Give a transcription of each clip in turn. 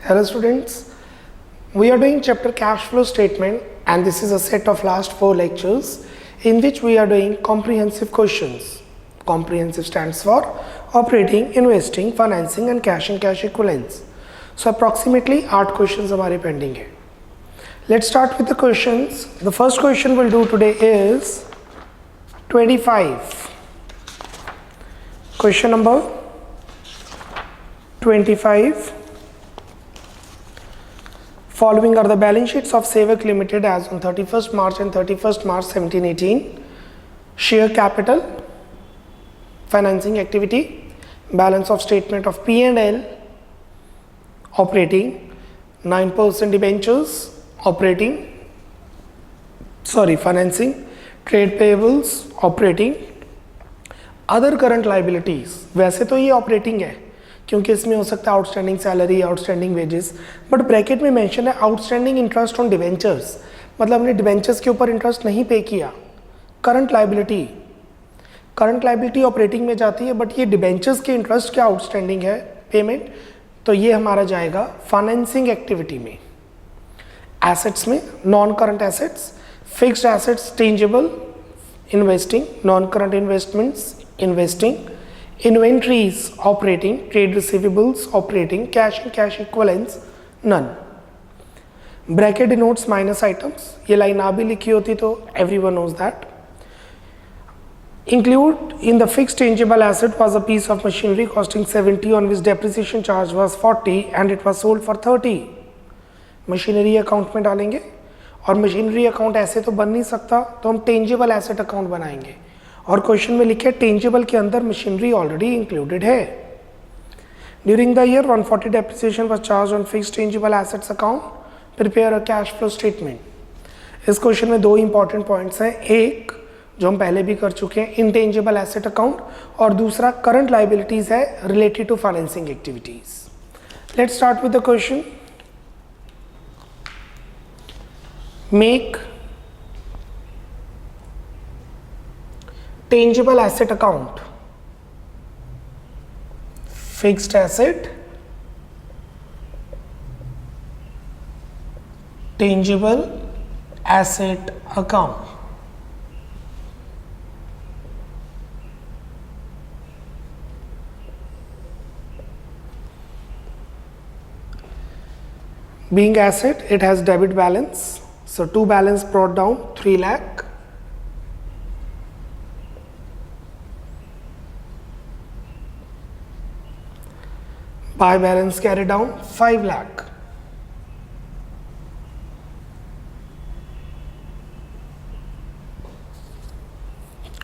Hello students, we are doing chapter cash flow statement and this is a set of last 4 lectures in which we are doing comprehensive questions. Comprehensive stands for operating, investing, financing and cash equivalents. So approximately 8 questions हमारे pending है. Let's start with the questions. The first question we'll do today is 25. Question number 25. Following are the balance sheets of Sevak Limited as on 31st March and 31st March 1718. Share capital, financing activity, balance of statement of P&L, operating, 9% debentures, financing, trade payables, operating, other current liabilities. वैसे तो ये operating है क्योंकि इसमें हो सकता है outstanding salary, outstanding wages, but bracket में मेंशन है आउटस्टैंडिंग इंटरेस्ट ऑन डिवेंचर्स, मतलब हमने डिवेंचर्स के ऊपर इंटरेस्ट नहीं पे किया. करंट लाइबिलिटी ऑपरेटिंग में जाती है, बट ये डिवेंचर्स के इंटरेस्ट क्या आउटस्टैंडिंग है पेमेंट, तो ये हमारा जाएगा फाइनेंसिंग एक्टिविटी में. एसेट्स में non current assets, fixed assets, tangible investing, non current investments investing, inventories operating, trade receivables operating, cash and cash equivalents none. Bracket denotes minus items. ये line ना भी लिखी होती तो everyone knows that. Include in the fixed tangible asset was a piece of machinery costing 70 on which depreciation charge was 40 and it was sold for 30. Machinery account में डालेंगे और machinery account ऐसे तो बन नहीं सकता, तो हम टेंजिबल एसेट अकाउंट बनाएंगे और क्वेश्चन में लिखे टेंजिबल के अंदर मशीनरी ऑलरेडी इंक्लूडेड है. During the year 140 depreciation was charge on fixed tangible assets account. Prepare a cash flow statement. इस क्वेश्चन में 2 इंपॉर्टेंट पॉइंट्स हैं, एक जो हम पहले भी कर चुके हैं इंटेंजिबल एसेट अकाउंट, और दूसरा करंट लाइबिलिटीज है related to financing activities. Let's start with the question. Make tangible asset account, fixed asset, tangible asset account. Being asset, it has debit balance, so to balance brought down 3 lakh. Buy balance carried down 5 lakh.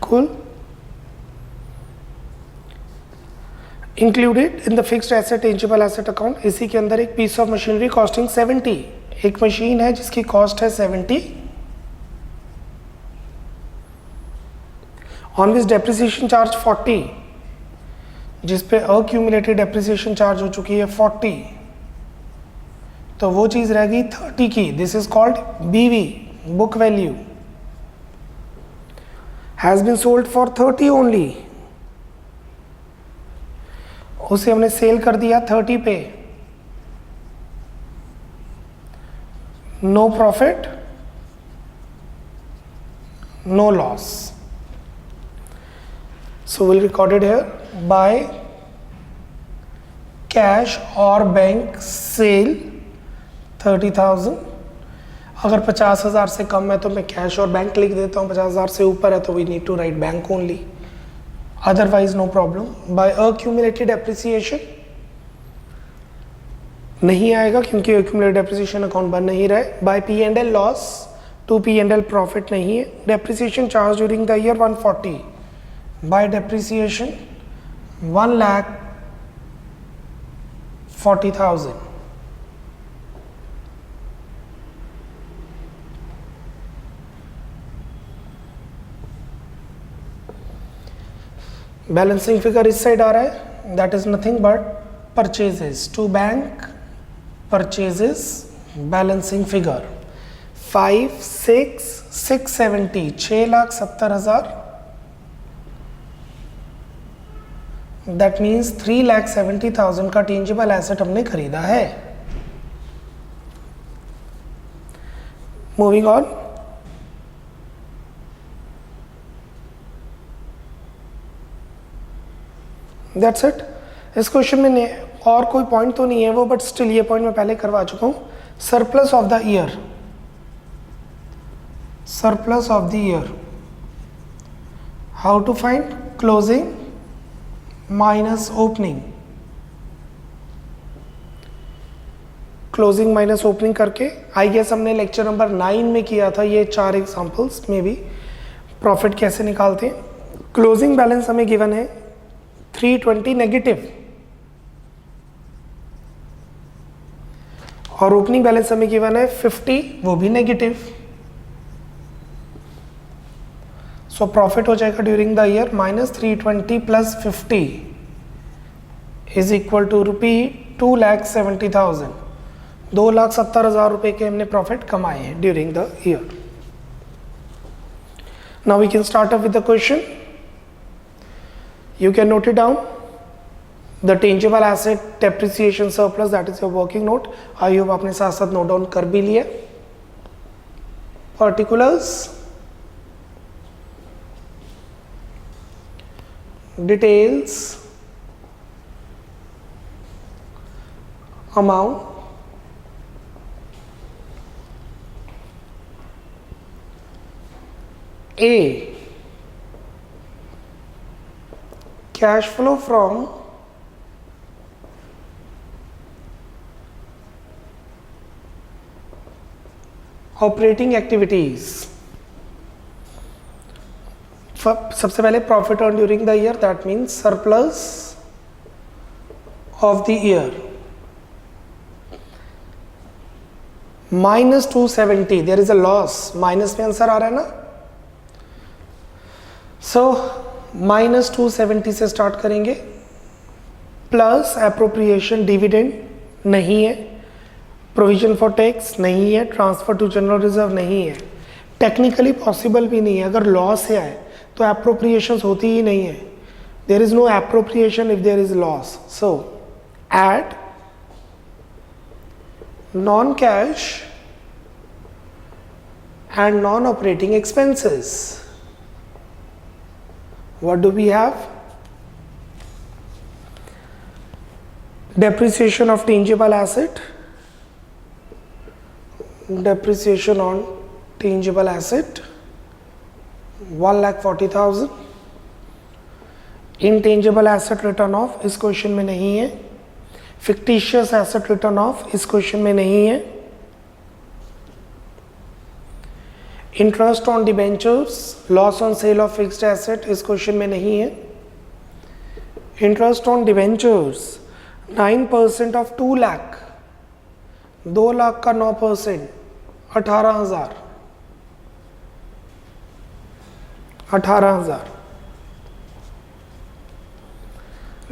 Cool. Included in the fixed asset tangible asset account, इसी के अंदर एक piece of machinery costing 70. एक machine है जिसकी cost है 70, on which depreciation charge 40, जिस पे अक्यूमुलेटेड डेप्रिसिएशन चार्ज हो चुकी है 40, तो वो चीज रह गई 30 की. This is called BV, book value. Has been sold for 30 only. उसे हमने सेल कर दिया 30 पे. No profit, no loss. So we'll record it here. By cash or bank sale 30,000. अगर 50,000 से कम है तो मैं कैश और बैंक लिख देता हूँ, 50,000 से ऊपर है तो we need to write bank only. Otherwise no problem. By accumulated depreciation नहीं आएगा क्योंकि accumulated depreciation अकाउंट बन नहीं रहा है. By P&L loss, to P&L profit नहीं है. Depreciation charge during the year 140. By depreciation 1,40,000. Balancing figure इस साइड आ रहा है, that is nothing but purchases to bank. Purchases balancing figure 5,670, 6,70,000. That means 3,70,000 का टेंजिबल एसेट हमने खरीदा है. Moving on. That's it. इस क्वेश्चन में और कोई पॉइंट तो नहीं है वो, बट स्टिल ये पॉइंट मैं पहले करवा चुका हूँ। Surplus of the year, surplus of the year, how to find? Closing minus opening, closing minus opening करके आई गेस हमने लेक्चर नंबर 9 में किया था ये 4 एग्जांपल्स में भी प्रॉफिट कैसे निकालते हैं। क्लोजिंग बैलेंस हमें गिवन है 320 नेगेटिव और ओपनिंग बैलेंस हमें गिवन है 50, वो भी नेगेटिव। सो प्रॉफिट हो जाएगा during the year -320 plus 50 is equal to ₹2,70,000। 2,70,000 रुपए के हमने प्रॉफिट कमाए हैं during the year. Now we can start up with the question. You can note it down. The tangible asset depreciation surplus, that is your working note. I hope आपने साथ साथ note down कर भी लिया। Particulars, details, amount, A, cash flow from operating activities। सबसे पहले profit earn during the year, that means surplus of the year -270, there is a loss, minus में answer आ रहा है ना। सो -270 से स्टार्ट करेंगे, प्लस एप्रोप्रिएशन डिविडेंड नहीं है, प्रोविजन फॉर टैक्स नहीं है, ट्रांसफर टू जनरल रिजर्व नहीं है, टेक्निकली पॉसिबल भी नहीं है। अगर लॉस से आए तो एप्रोप्रिएशंस होती ही नहीं है। There is no appropriation if there is loss. So add non cash and non operating expenses. What do we have? Depreciation of tangible asset, depreciation on tangible asset 1,40,000। intangible asset written off इस question में नहीं है। fictitious asset written off इस question में नहीं है। interest on debentures, loss on sale of fixed asset इस question में नहीं है। interest on debentures 9% of 2 lakh, 2 lakh का 9% 18,000।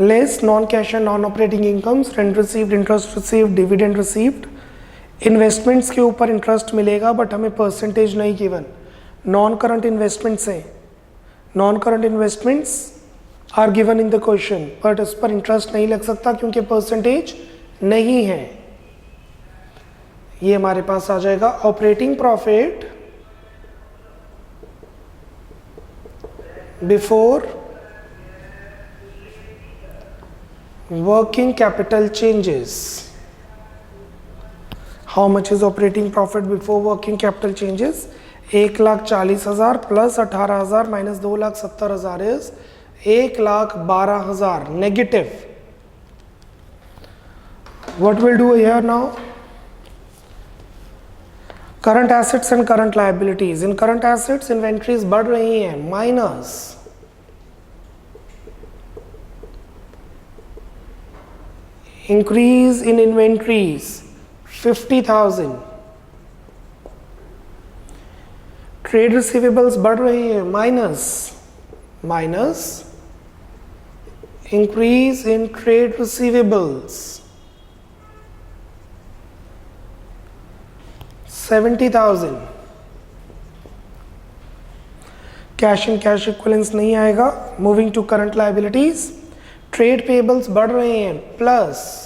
Less non cash and non operating incomes, rent received, interest received, dividend received. Investments के ऊपर इंटरेस्ट मिलेगा बट हमें परसेंटेज नहीं गिवन। नॉन करंट इन्वेस्टमेंट्स हैं, non current investments are given in the question, but उस पर interest नहीं लग सकता क्योंकि परसेंटेज नहीं है। ये हमारे पास आ जाएगा operating profit before working capital changes. How much is operating profit before working capital changes? 1,40,000 plus 18,000 minus 2,70,000 is 1,12,000 negative. What will do here now? Current assets and current liabilities. In current assets inventories बढ़ रही हैं, minus increase in inventories 50,000। Trade receivables बढ़ रही है, minus increase in trade receivables 70,000। Cash and cash equivalence नहीं आएगा। Moving to current liabilities, trade payables बढ़ रहे हैं, plus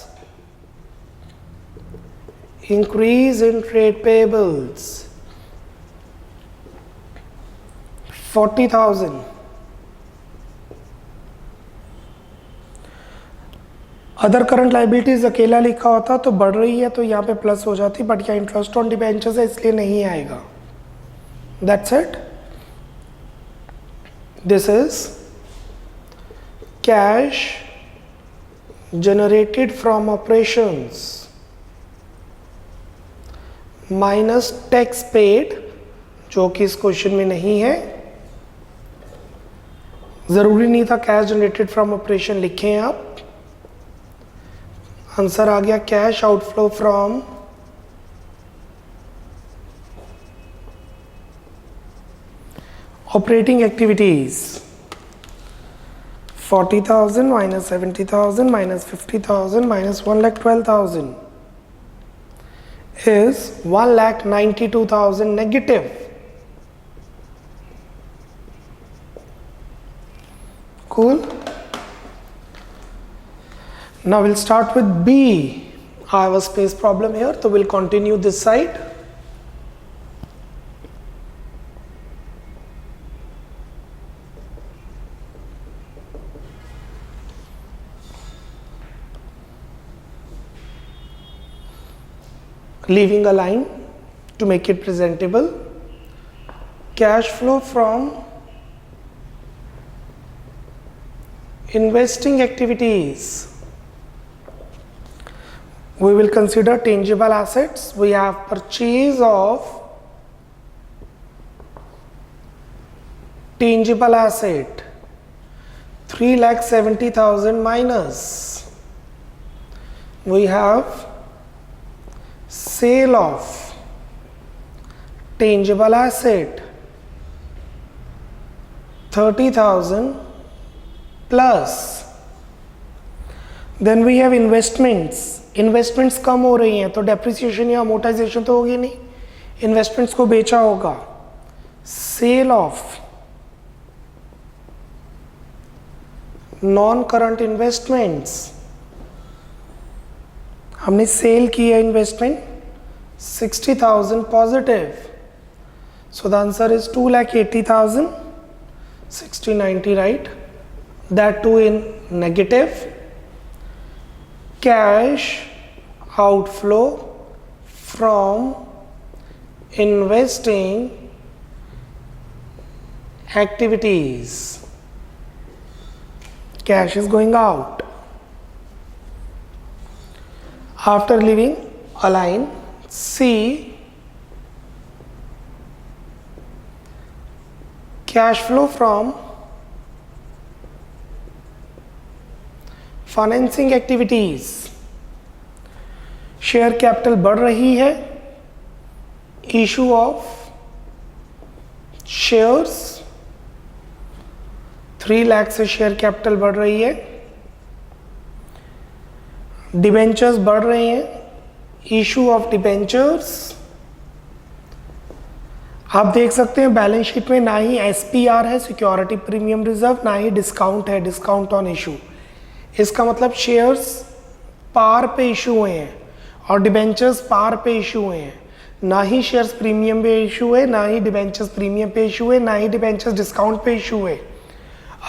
increase in trade payables 40,000। Other current liabilities अकेला लिखा होता तो बढ़ रही है तो यहाँ पे प्लस हो जाती, बट यहाँ इंटरेस्ट ऑन डिबेंचर्स है इसलिए नहीं आएगा। That's it. This is cash generated from operations minus tax paid, जो कि इस क्वेश्चन में नहीं है। जरूरी नहीं था कैश जनरेटेड फ्रॉम ऑपरेशन लिखें आप, आंसर आ गया cash outflow from operating activities. 40,000 minus 70,000 minus 50,000 minus 1,12,000 is 1,92,000 negative. Cool. Now we'll start with B. I have a space problem here, so we'll continue this side. Leaving a line to make it presentable. Cash flow from investing activities. We will consider tangible assets. We have purchase of tangible asset 3,70,000 minus we have sale of tangible asset 30,000 plus then we have investments कम हो रही हैं तो depreciation या amortisation तो होगी नहीं, investments को बेचा होगा। Sale of non current investments, हमने सेल की है investment 60,000 positive, so the answer is 2,80,000, 60/90 right, that too in negative. Cash outflow from investing activities. Cash is going out. After leaving a line C, cash flow from financing activities, share capital बढ़ रही है, issue of shares 3 lakh से share capital बढ़ रही है, debentures बढ़ रहे हैं, इशू ऑफ डिबेंचर्स। आप देख सकते हैं बैलेंस शीट में ना ही एसपीआर है, सिक्योरिटी प्रीमियम रिजर्व, ना ही डिस्काउंट है, डिस्काउंट ऑन इशू। इसका मतलब शेयर्स पार पे इशू हुए हैं और डिबेंचर्स पार पे इशू हुए हैं, ना ही शेयर्स प्रीमियम पे इशू हुए, ना ही डिबेंचर्स प्रीमियम पे इशू हुए, ना ही डिबेंचर्स डिस्काउंट पे इशू हुए।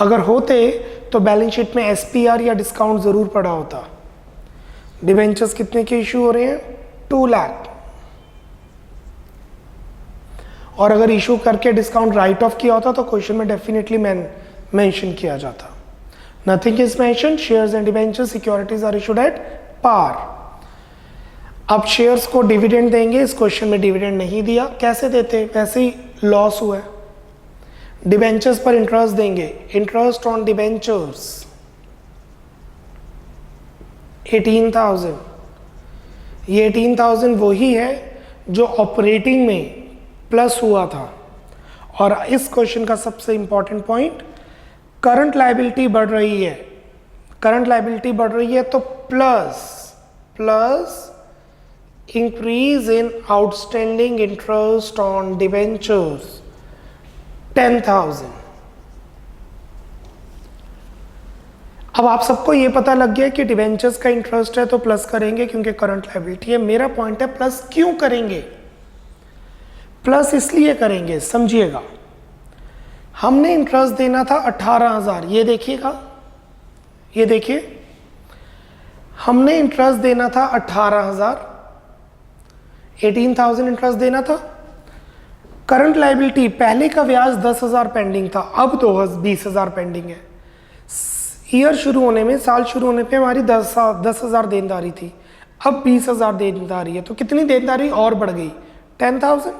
अगर होते तो बैलेंस शीट में एसपीआर या डिस्काउंट ज़रूर पड़ा होता। डिबेंचर्स कितने के इशू हो रहे हैं? 2 लाख, और अगर इशू करके डिस्काउंट राइट ऑफ किया होता तो क्वेश्चन में डेफिनेटली मेंशन किया जाता। Nothing is mentioned. Shares and debentures securities are issued at par. अब शेयर्स को डिविडेंड देंगे, इस क्वेश्चन में डिविडेंड नहीं दिया, कैसे देते? वैसे ही लॉस हुआ है। डिबेंचर्स पर इंटरेस्ट देंगे, इंटरेस्ट ऑन डिबेंचर्स 18,000। ये 18,000 वही है जो ऑपरेटिंग में प्लस हुआ था। और इस क्वेश्चन का सबसे इंपॉर्टेंट पॉइंट, करंट लायबिलिटी बढ़ रही है, करंट लायबिलिटी बढ़ रही है तो plus increase in outstanding interest on debentures 10,000। अब आप सबको ये पता लग गया कि डिबेंचर्स का इंटरेस्ट है तो प्लस करेंगे क्योंकि करंट लायबिलिटी है। मेरा पॉइंट है प्लस क्यों करेंगे? प्लस इसलिए करेंगे, समझिएगा, हमने इंटरेस्ट देना था 18,000, ये देखिएगा, ये देखिए, हमने इंटरेस्ट देना था 18,000, 18,000 इंटरेस्ट देना था। करंट लायबिलिटी, पहले का ब्याज 10,000 पेंडिंग था, अब तो 20,000 पेंडिंग है। ईयर शुरू होने में, साल शुरू होने पे हमारी 10,000 देनदारी थी, अब 20,000 देनदारी है, तो कितनी देनदारी और बढ़ गई? 10,000।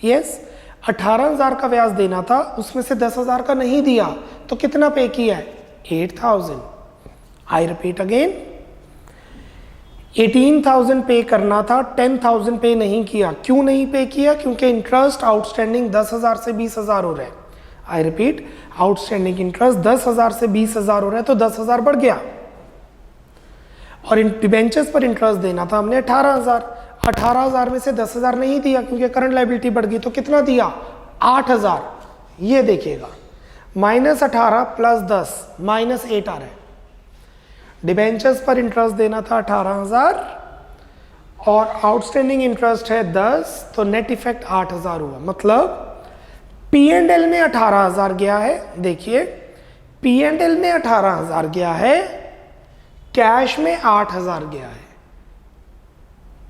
यस, 18,000 का ब्याज देना था, उसमें से 10,000 का नहीं दिया, तो कितना पे किया है? 8,000। आई रिपीट अगेन, 18,000 पे करना था, 10,000 पे नहीं किया। क्यों नहीं पे किया? क्योंकि इंटरेस्ट आउटस्टैंडिंग 10,000 से 20,000 हो रहा है। आई रिपीट, आउटस्टैंडिंग इंटरेस्ट 10,000 से 20,000 हो रहा है, तो 10,000 बढ़ गया। और इन डिबेंचर्स पर इंटरेस्ट देना था हमने 18,000, 18,000 में से 10,000 नहीं दिया क्योंकि करंट लायबिलिटी बढ़ गई, तो कितना दिया? 8,000। ये देखिएगा, -18 + 10 -8 आ रहा है। डिबेंचर्स पर इंटरेस्ट देना था 18,000 और आउटस्टैंडिंग इंटरेस्ट है 10, तो नेट इफेक्ट 8,000 हुआ। मतलब P&L में 18,000 गया है, देखिए P&L में 18,000 गया है, कैश में 8,000 गया है,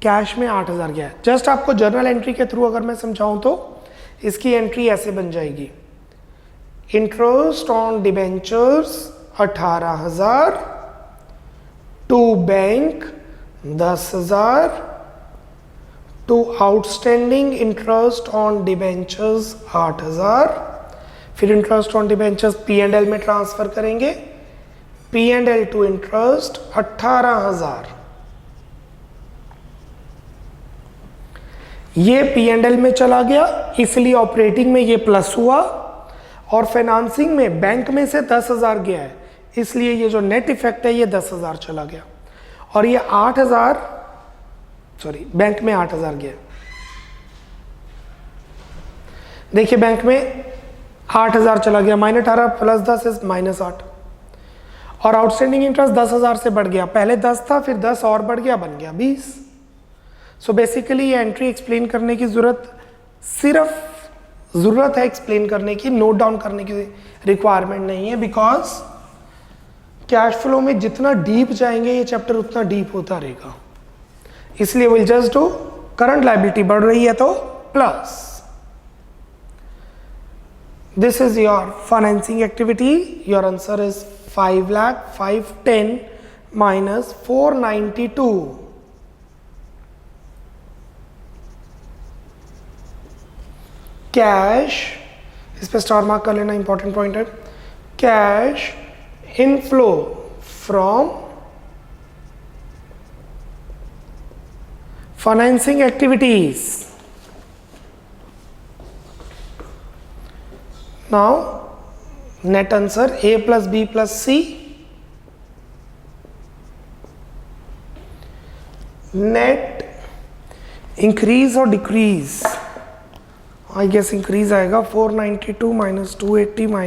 कैश में 8,000 गया है। जस्ट आपको जर्नल एंट्री के थ्रू अगर मैं समझाऊं तो इसकी एंट्री ऐसे बन जाएगी, interest on debentures 18,000, to bank 10,000, to outstanding interest on debentures 8,000, फिर इंटरेस्ट ऑन डिबेंचर्स P&L में ट्रांसफर करेंगे, P&L टू इंटरेस्ट 18,000, ये P&L में चला गया, इसलिए ऑपरेटिंग में ये प्लस हुआ, और फाइनेंसिंग में बैंक में से 10,000 गया है, इसलिए ये जो नेट इफेक्ट है ये 10,000 चला गया। और ये 8,000, सॉरी, बैंक में 8,000 गया। देखिए बैंक में 8,000 चला गया, -18 + 10 इज -8, और आउटस्टैंडिंग इंटरेस्ट 10,000 से बढ़ गया, पहले 10 था, फिर 10 और बढ़ गया, बन गया 20। सो बेसिकली ये एंट्री एक्सप्लेन करने की ज़रूरत है एक्सप्लेन करने की, नोट डाउन करने की रिक्वायरमेंट नहीं है, बिकॉज कैश फ्लो में जितना डीप जाएंगे ये चैप्टर उतना डीप होता रहेगा। इसलिए will just do current liability बढ़ रही है तो plus, this is your financing activity, your answer is 5,510 - 492। Cash, इस पे स्टार मार्क कर लेना, इंपॉर्टेंट पॉइंट है। Cash inflow from financing activities. Now net answer A + B + C, net increase और डिक्रीज, आई गेस इंक्रीज आएगा, 492 - 280 -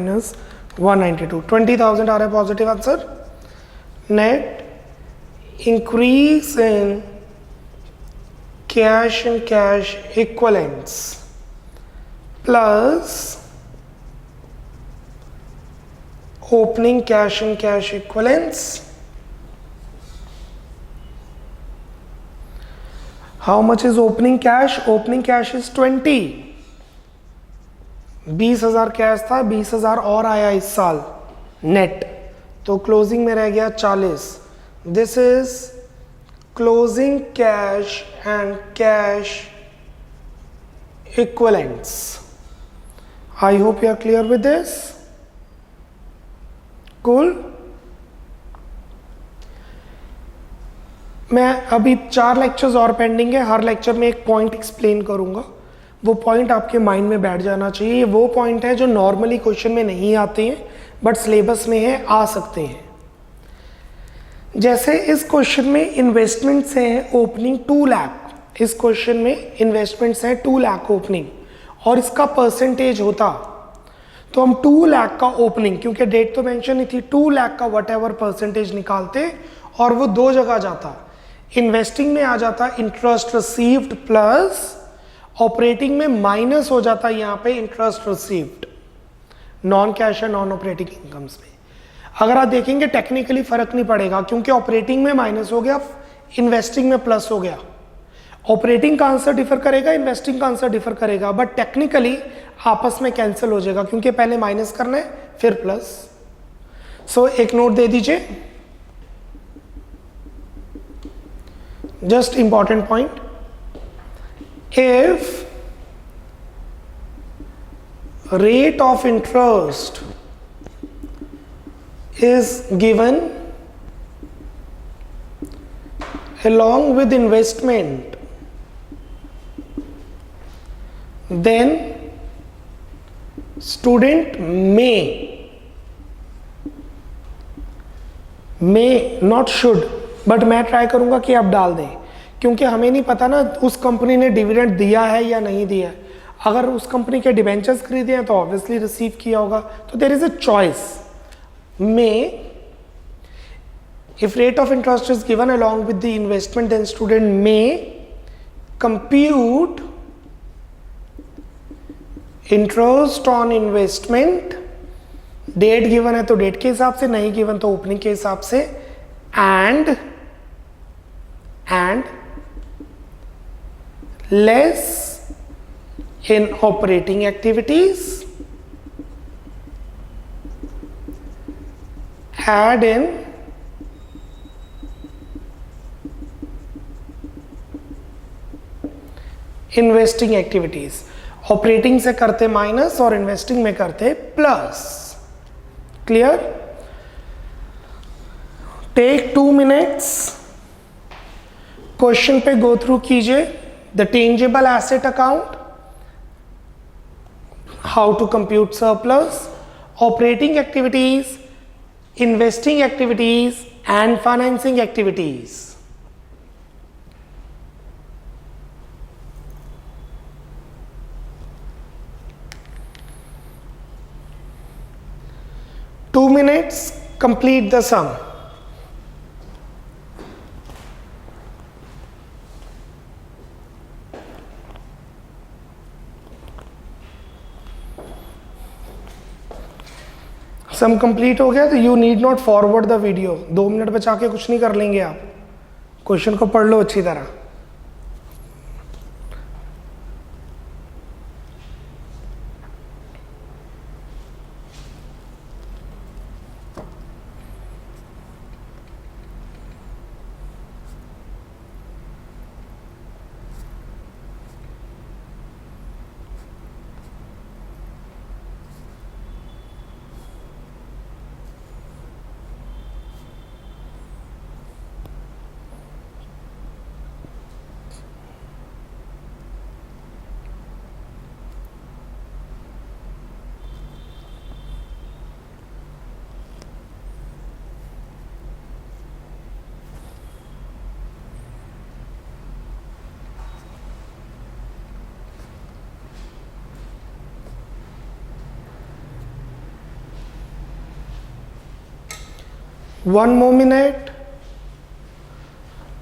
192, 20,000 आ रहा है positive answer. Net increase in cash and cash equivalents plus opening cash and cash equivalents. How much is opening cash? Opening cash is 20. 20,000 cash था, 20,000 और आया इस साल net, तो क्लोजिंग में रह गया 40। This is closing cash and cash equivalents. I hope you are clear with this. Cool. मैं अभी 4 लेक्चर्स और पेंडिंग है, हर लेक्चर में एक पॉइंट एक्सप्लेन करूंगा, वो पॉइंट आपके माइंड में बैठ जाना चाहिए। ये वो पॉइंट है जो नॉर्मली क्वेश्चन में नहीं आते हैं बट सिलेबस में है, आ सकते हैं। जैसे इस क्वेश्चन में इन्वेस्टमेंट्स हैं ओपनिंग 2 लाख, इस क्वेश्चन में इन्वेस्टमेंट्स हैं 2 लाख ओपनिंग, और इसका परसेंटेज होता तो हम 2 लाख का ओपनिंग, क्योंकि डेट तो मेंशन नहीं थी, 2 लाख का वट एवर परसेंटेज निकालते और वो 2 जगह जाता, इन्वेस्टिंग में आ जाता इंटरेस्ट रिसीव्ड प्लस, ऑपरेटिंग में माइनस हो जाता यहाँ पे इंटरेस्ट रिसीव्ड। नॉन कैश या नॉन ऑपरेटिंग इनकम्स में। अगर आप देखेंगे टेक्निकली फर्क नहीं पड़ेगा, क्योंकि ऑपरेटिंग में माइनस हो गया, इन्वेस्टिंग में प्लस हो गया। ऑपरेटिंग का आंसर डिफर करेगा, इन्वेस्टिंग का आंसर डिफर करेगा, बट टेक्निकली आपस में कैंसिल हो जाएगा, क्योंकि पहले माइनस करना है फिर प्लस। सो एक नोट दे दीजिए, just important point, if rate of interest is given along with investment, then student may not should, but मैं ट्राई करूंगा कि आप डाल दें, क्योंकि हमें नहीं पता ना उस कंपनी ने डिविडेंड दिया है या नहीं दिया है। अगर उस कंपनी के डिबेंचर्स खरीदे हैं तो ऑब्वियसली रिसीव किया होगा, तो देयर इज अ चॉइस। में if rate of interest is given along with the investment, then student may compute interest on investment. Date given है तो डेट के हिसाब से, नहीं गिवन तो ओपनिंग के हिसाब से, and less in operating activities, add in investing activities। Operating से करते माइनस और इन्वेस्टिंग में करते plus. Clear? Take 2 minutes, question पे गो थ्रू कीजिए। The tangible asset account, how to compute surplus, operating activities, investing activities and financing activities। Two minutes, complete the sum। Sum complete हो गया तो you need not forward the video. 2 minute बचा के कुछ नहीं कर लेंगे आप, क्वेश्चन को पढ़ लो अच्छी तरह। One more minute,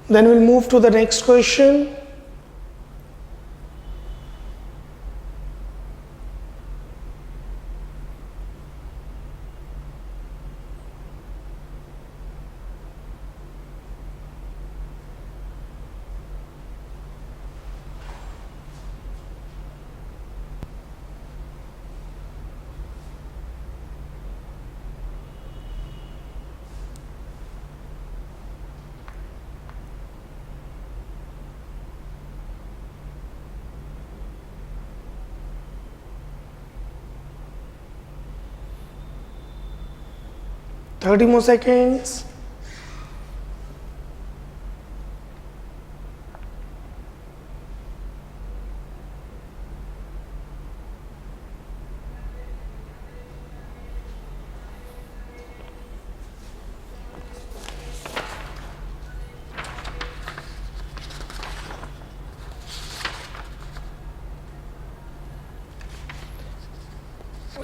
then we'll move to the next question। Thirty more seconds।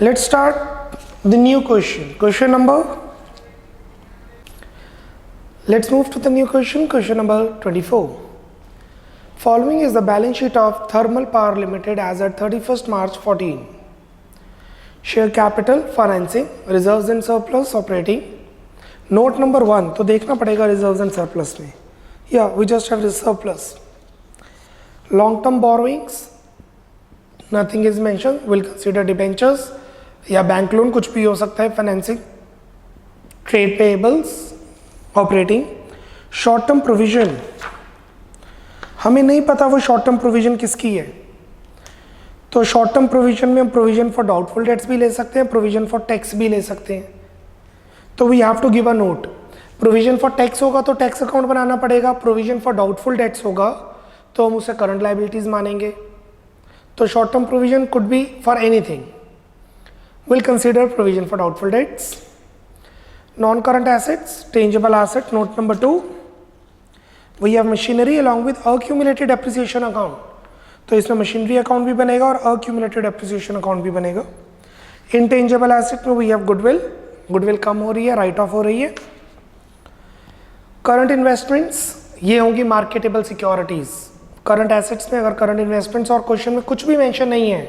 Let's start the new question. Question number, let's move to the new question. Question number 24. Following is the balance sheet of Thermal Power Limited as at 31st March 14. Share capital, financing, reserves and surplus, operating. Note number 1 तो देखना पड़ेगा reserves and surplus में, या we just have surplus. Long term borrowings nothing is mention, will consider debentures या bank loan, कुछ भी हो सकता है। Financing, trade payables, operating. Short term provision, हमें नहीं पता वो शॉर्ट टर्म प्रोविजन किसकी है, तो शॉर्ट टर्म प्रोविजन में हम प्रोविजन फॉर डाउटफुल डेट्स भी ले सकते हैं, प्रोविजन फॉर टैक्स भी ले सकते हैं। तो we have to give a note. Provision for tax होगा तो टैक्स अकाउंट बनाना पड़ेगा, प्रोविजन फॉर डाउटफुल डेट्स होगा तो हम उसे करंट लायबिलिटीज मानेंगे। तो short term provision could be for anything, will consider provision for doubtful debts. Non current assets, tangible asset, note number 2 we have machinery along with accumulated depreciation account, तो इसमें machinery account भी बनेगा और accumulated depreciation account भी बनेगा। Intangible asset में we have goodwill, goodwill कम हो रही है, राइट ऑफ हो रही है। करंट इन्वेस्टमेंट्स ये होंगी मार्केटेबल सिक्योरिटीज। करंट एसेट्स में अगर करंट इन्वेस्टमेंट्स और क्वेश्चन में कुछ भी मेंशन नहीं है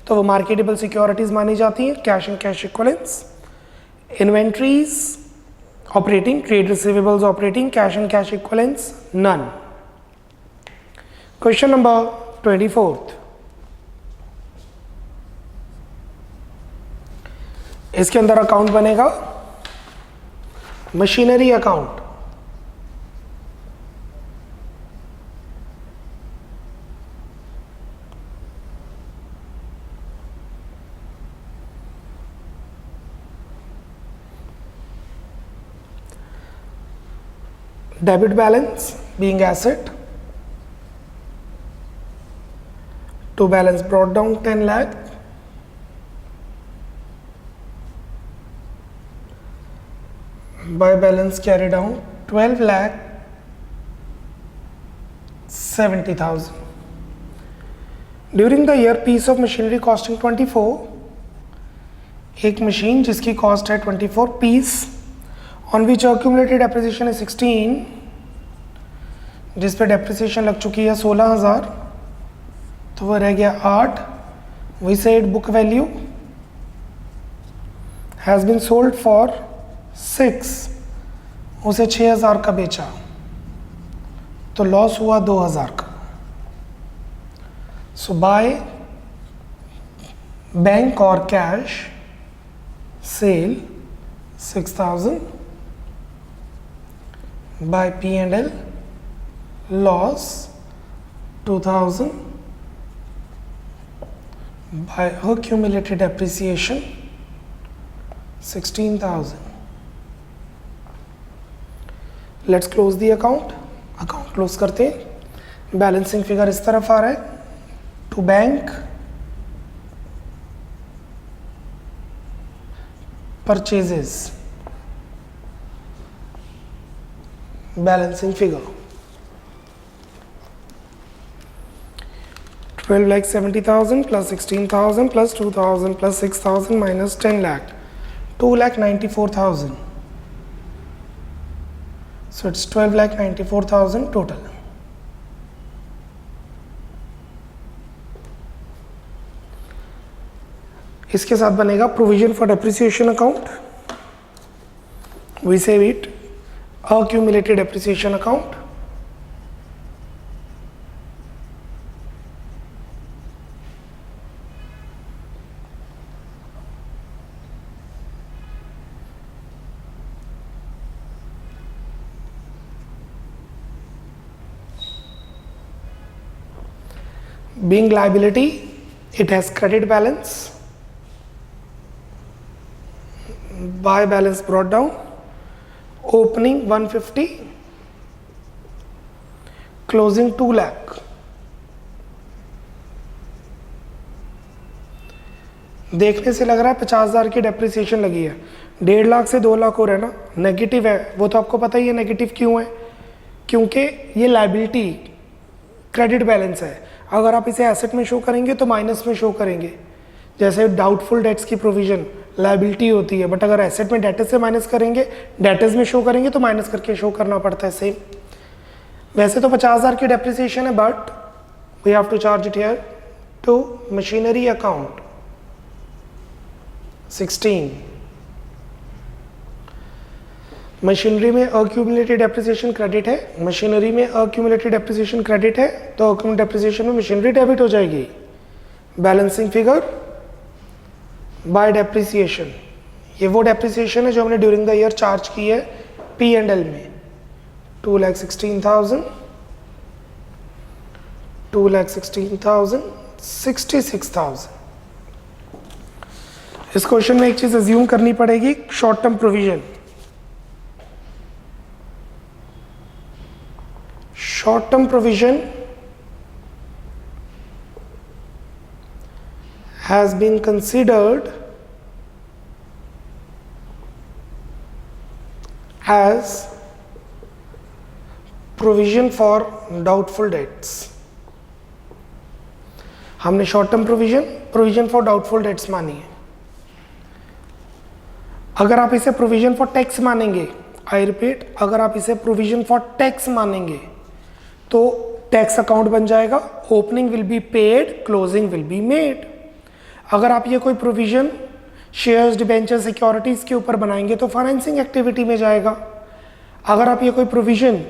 तो वो मार्केटेबल सिक्योरिटीज मानी जाती हैं। Cash and cash equivalents, inventories operating, trade receivables operating, cash and cash equivalents none. Question number 24, इसके अंदर अकाउंट बनेगा machinery account. Debit balance being asset, to balance brought down 10 lakh, by balance carried down 12 lakh 70,000. During the year piece of machinery costing 24, एक machine जिसकी cost है 24 piece, on which accumulated depreciation है 16, जिस पे depreciation लग चुकी है 16,000, तो वो रह गया 8। We said book value has been sold for 6, उसे 6,000 का बेचा तो लॉस हुआ 2,000 का। सो बाय बैंक और cash cell 6,000, by P&L loss 2,000, by accumulated depreciation 16,000. Let's close the account. Account close करते हैं। बैलेंसिंग फिगर इस तरफ आ रहा है, to bank purchases, balancing figure 12,70,000 plus 16,000 plus 2,000 plus 6,000 minus 10 lakh, 2,94,000. So it's 12,94,000 total. इसके साथ बनेगा provision for depreciation account, we save it accumulated depreciation account, being liability it has credit balance, by balance brought down, opening 150, closing 2 lakh. देखने से लग रहा है 50,000 की depreciation लगी है, 1.5 लाख से 2 लाख हो रहा है ना, नेगेटिव है। वो तो आपको पता ही है नेगेटिव क्यों है, क्योंकि ये लायबिलिटी क्रेडिट बैलेंस है। अगर आप इसे एसेट में शो करेंगे तो माइनस में शो करेंगे, जैसे डाउटफुल डेट्स की प्रोविजन लायबिलिटी होती है, बट अगर एसेट में डेटर्स से माइनस करेंगे, डेटर्स में शो करेंगे तो माइनस करके शो करना पड़ता है सेम। वैसे तो 50,000 की डेप्रिसिएशन है, but we have to charge it here to machinery account. 16। Machinery में अक्यूमुलेटेड डेप्रिसिएशन क्रेडिट है, मशीनरी में अक्यूमुलेटेड डेप्रिसिएशन क्रेडिट है, तो अक्यूमुलेटेड डेप्रिसिएशन में मशीनरी डेबिट हो जाएगी। बैलेंसिंग फिगर बाय डेप्रिसिएशन, ये वो डेप्रिसिएशन है जो हमने ड्यूरिंग द ईयर चार्ज की है P&L में। 2,16,000, 2,16,000, 66,000। इस क्वेश्चन में एक चीज अज्यूम करनी पड़ेगी, short term provision. Short term provision has been considered as provision for doubtful debts। हमने short term provision for doubtful dates मानी है। अगर आप इसे प्रोविजन फॉर टैक्स मानेंगे, आई रिपीट, अगर आप इसे प्रोविजन फॉर टैक्स मानेंगे तो टैक्स अकाउंट बन जाएगा, opening will be paid, closing will be made. अगर आप ये कोई प्रोविजन शेयर्स, डिबेंचर, सिक्योरिटीज के ऊपर बनाएंगे तो फाइनेंसिंग एक्टिविटी में जाएगा। अगर आप ये कोई प्रोविजन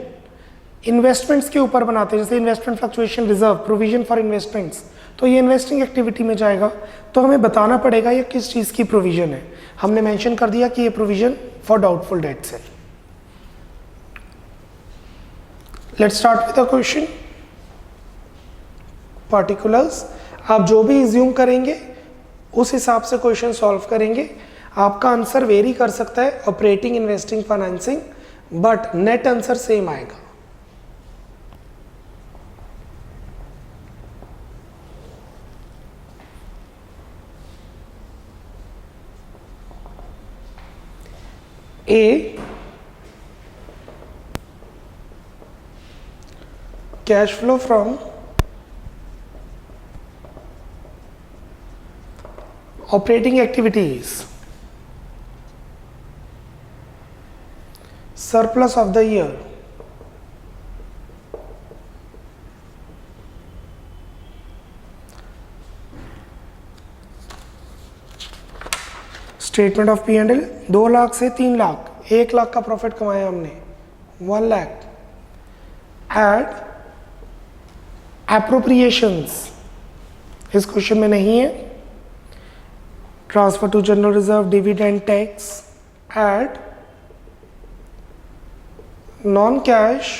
इन्वेस्टमेंट्स के ऊपर बनाते हैं, जैसे investment fluctuation reserve, provision for investments, तो ये इन्वेस्टिंग एक्टिविटी में जाएगा। तो हमें बताना पड़ेगा ये किस चीज़ की प्रोविजन है। हमने मेंशन कर दिया कि ये प्रोविजन फॉर डाउटफुल डेट्स है। Let's start with the question. Particulars आप जो भी इज्यूम करेंगे उस हिसाब से क्वेश्चन सॉल्व करेंगे। आपका आंसर वेरी कर सकता है, operating, investing, financing, but net answer same आएगा। A, cash flow from operating activities, surplus of the year, statement of P&L 2 lakh से 3 लाख, 1 लाख का प्रॉफिट कमाया हमने, 1 लाख। एड एप्रोप्रिएशंस इस क्वेश्चन में नहीं है। Transfer to general reserve, dividend, tax. Add non cash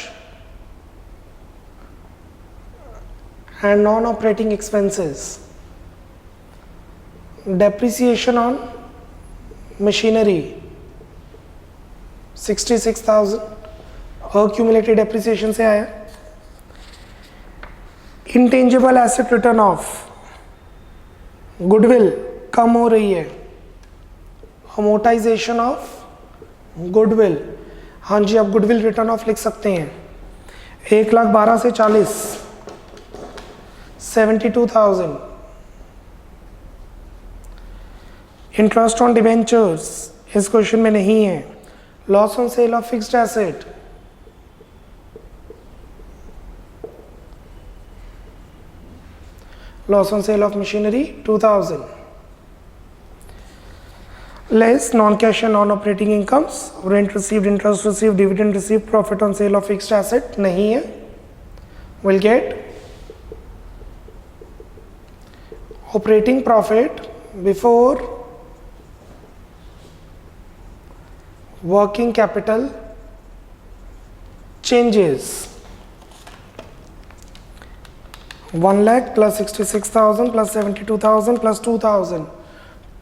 and non operating expenses, depreciation on machinery 66,000, accumulated depreciation से आया। Intangible asset written off, goodwill कम हो रही है, अमोर्टाइजेशन ऑफ गुडविल, हाँ जी आप गुडविल रिटर्न ऑफ लिख सकते हैं। 1,12,000 से 40, 72,000। इंटरेस्ट ऑन डिबेंचर्स इस क्वेश्चन में नहीं है। Loss on sale of fixed asset, loss on sale of machinery 2,000। Less non cash and non operating incomes, rent received, interest received, dividend received, profit on sale of fixed asset नहीं है। Will get operating profit before working capital changes, 1 lakh plus 66,000 plus 72,000 plus 2,000,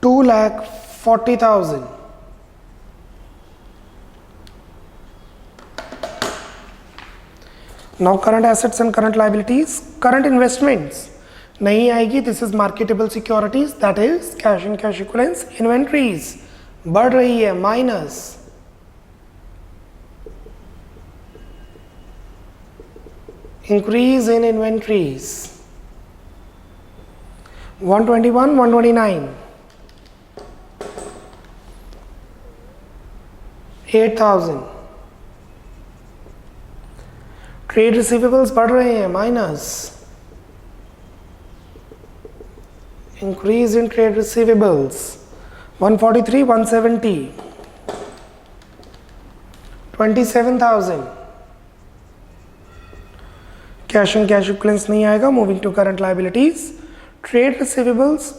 2,40,000। Now current assets and current liabilities, current investments नहीं आएगी, this is marketable securities, that is cash and cash equivalents। Inventories बढ़ रही है, minus. Increase in inventories 121, 129, 8,000। Trade receivables बढ़ रहे हैं, minus. Increase in trade receivables 143, 170, 27,000. Cash and cash equivalence नहीं आएगा. Moving to current liabilities. Trade receivables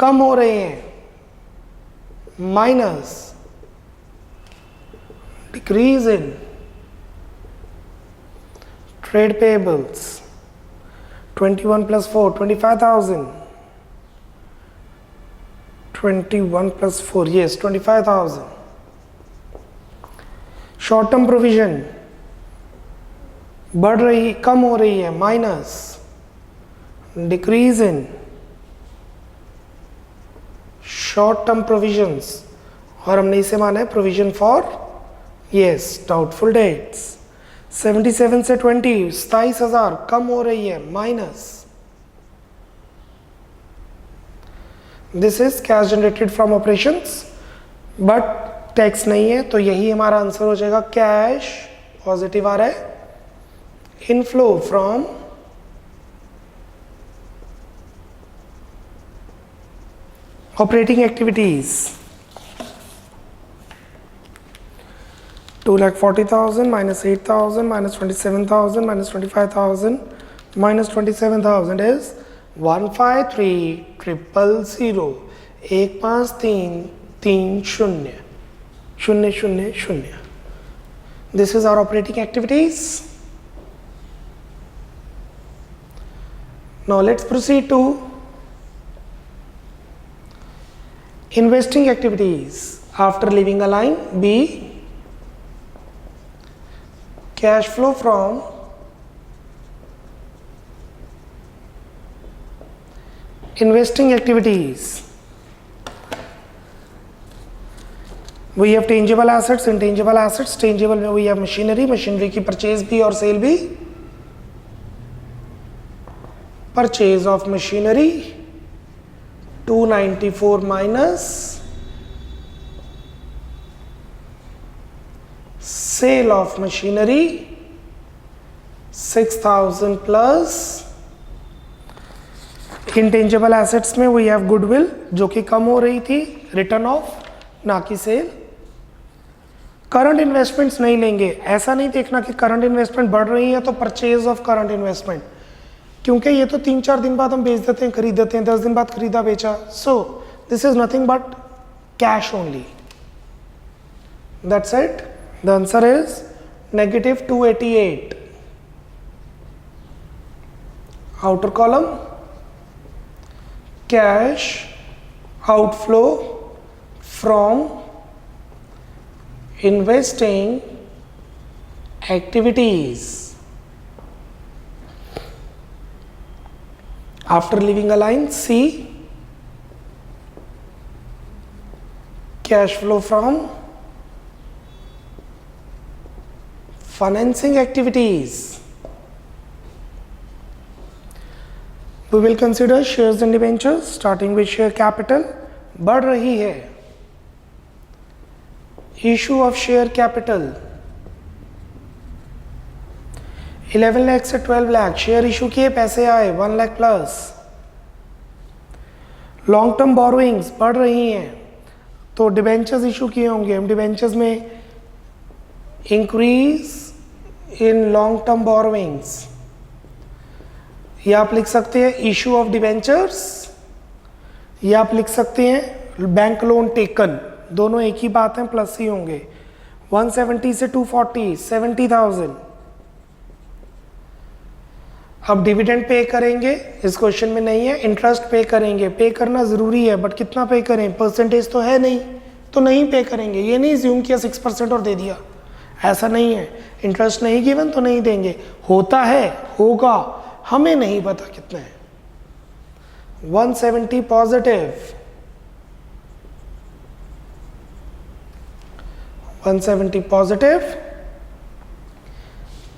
कम हो रहे हैं, minus decrease in trade payables. 21 plus 4, 25,000. 21 plus 4, yes, 25,000. Short term provision बढ़ रही, कम हो रही है, minus decrease in short term provisions. और हमने इसे माना है provision for, yes, doubtful debts. 77 से 20, 27,000 कम हो रही है, minus. This is cash generated from operations, but tax नहीं है, तो यही हमारा आंसर हो जाएगा. कैश पॉजिटिव आ रहा है, inflow from operating activities. 2,40,000 minus 8,000 minus 27,000 minus 25,000 minus 27,000 is 153,000. 153,330,000. This is our operating activities. Now let's proceed to investing activities. After leaving a line, B, cash flow from investing activities. We have tangible assets, intangible assets. Tangible में we have machinery. Machinery की purchase भी और sale भी. Purchase of machinery 294 minus sale of machinery 6,000 plus intangible assets में we have goodwill जो कि कम हो रही थी, रिटर्न ऑफ ना कि सेल. करंट इन्वेस्टमेंट्स नहीं लेंगे. ऐसा नहीं देखना कि करंट इन्वेस्टमेंट बढ़ रही है तो परचेज ऑफ करंट इन्वेस्टमेंट, क्योंकि ये तो 3-4 दिन बाद हम बेच देते हैं, खरीद देते हैं, 10 दिन बाद खरीदा बेचा. So this is nothing but cash only. That's it. The answer is negative 288. Outer column, cash outflow from investing activities. After leaving a line, C, cash flow from financing activities. We will consider shares and debentures, starting with share capital. बढ़ रही है. Issue of share capital 11 lakh से 12 lakh. Share issue किए, पैसे आए 1 lakh plus. Long term borrowings बढ़ रही हैं, तो डिबेंचर्स इशू किए होंगे. हम डिबेंचर्स में increase in long term borrowings, या आप लिख सकते हैं इशू ऑफ डिबेंचर्स, या आप लिख सकते हैं बैंक लोन टेकन. दोनों एक ही बात है, प्लस ही होंगे. 170 से 240, 70,000. अब डिविडेंड पे करेंगे, इस क्वेश्चन में नहीं है. इंटरेस्ट पे करेंगे. पे करना जरूरी है, बट कितना पे करें, परसेंटेज तो है नहीं, तो नहीं पे करेंगे. ये नहीं ज्यूम किया 6% और दे दिया, ऐसा नहीं है. इंटरेस्ट नहीं गिवन तो नहीं देंगे. होता है, होगा, हमें नहीं पता कितना है. 170 positive, 170 positive.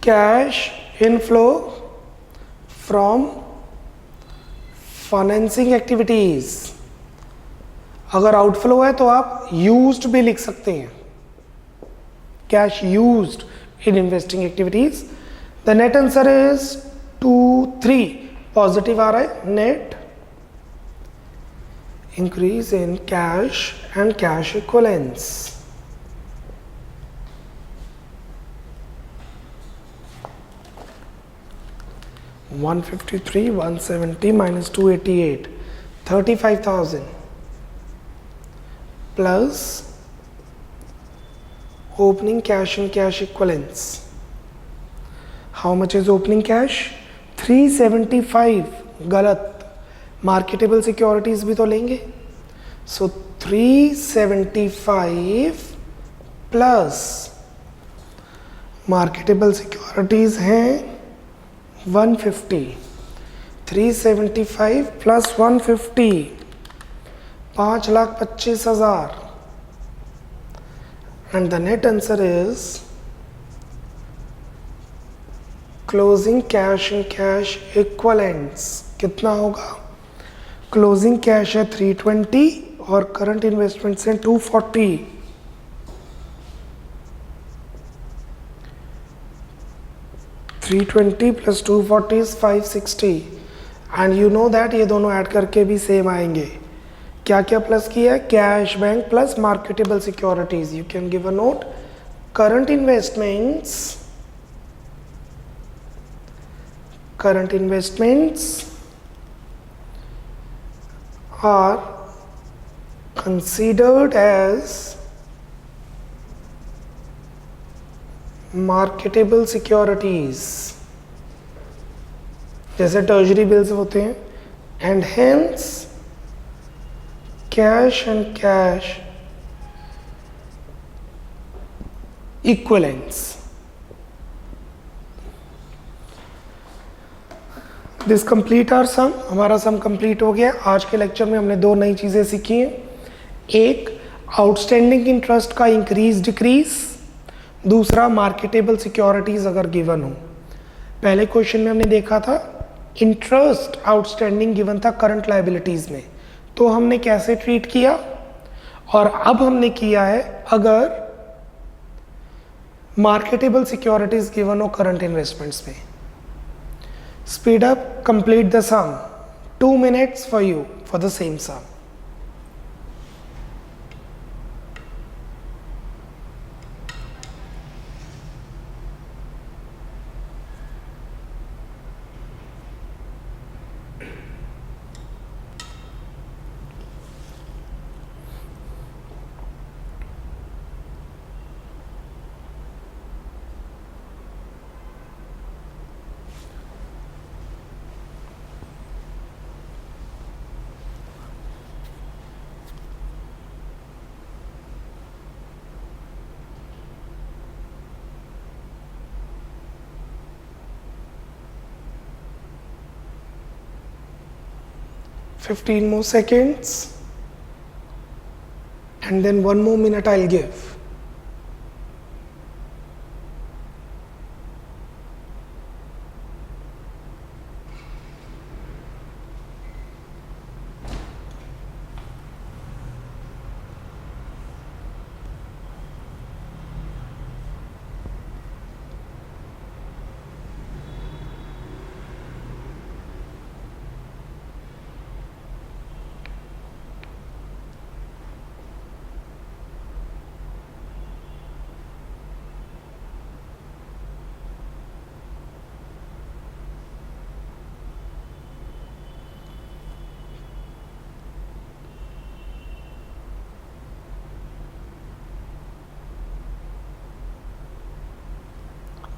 Cash inflow from financing activities. अगर आउटफ्लो है तो आप यूज्ड भी लिख सकते हैं. Cash used in investing activities. The net answer is 2, 3. Positive आ रहा है. Net increase in cash and cash equivalents. $153, 170 minus 288, 35,000 plus opening cash and cash equivalents. How much is opening cash? 375. गलत, मार्केटेबल सिक्योरिटीज भी तो लेंगे. सो 375 plus marketable securities हैं 150. 375 plus 150, 5,25,000. And the net answer is closing cash and cash equivalents. कितना होगा? Closing cash है 320 और current investments हैं 240. 320 plus 240 is 560. And you know that ये दोनों ऐड करके भी सेम आएंगे. क्या क्या प्लस किया है? Cash bank plus marketable securities. You can give a note. Current investments are considered as marketable securities, जैसे टर्जरी बिल्स होते हैं. and hence cash and cash equivalents. This complete are sum. हमारा सम कंप्लीट हो गया. आज के लेक्चर में हमने दो नई चीज़ें सीखी हैं. एक, आउटस्टैंडिंग इंटरेस्ट का इंक्रीज डिक्रीज. दूसरा, मार्केटेबल सिक्योरिटीज अगर गिवन हो. पहले क्वेश्चन में हमने देखा था इंटरेस्ट आउटस्टैंडिंग गिवन था करंट लायबिलिटीज में, तो हमने कैसे ट्रीट किया. और अब हमने किया है अगर मार्केटेबल सिक्योरिटीज गिवन हो करंट इन्वेस्टमेंट्स में. Speed up, complete the sum. 2 minutes for you for the same sum. Fifteen more seconds and then 1 more minute I'll give.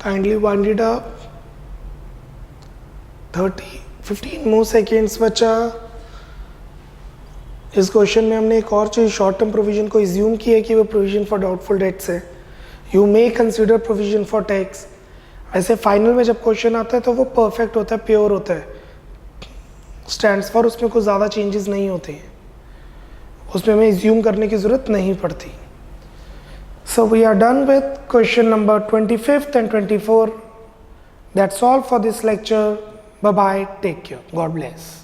Kindly wind it up. 15 more seconds बचा. इस question में हमने एक और चीज short term provision को assume किया कि वो प्रोविजन फॉर डाउटफुल डेट्स है. You may consider provision for tax. ऐसे फाइनल में जब क्वेश्चन आता है तो वो परफेक्ट होता है, प्योर होता है. स्टैंड्स फॉर उसमें कुछ ज़्यादा चेंजेस नहीं होते हैं, उसमें हमें इज्यूम करने की ज़रूरत नहीं पड़ती. So we are done with question number 25th and 24. That's all for this lecture. Bye bye. Take care. God bless.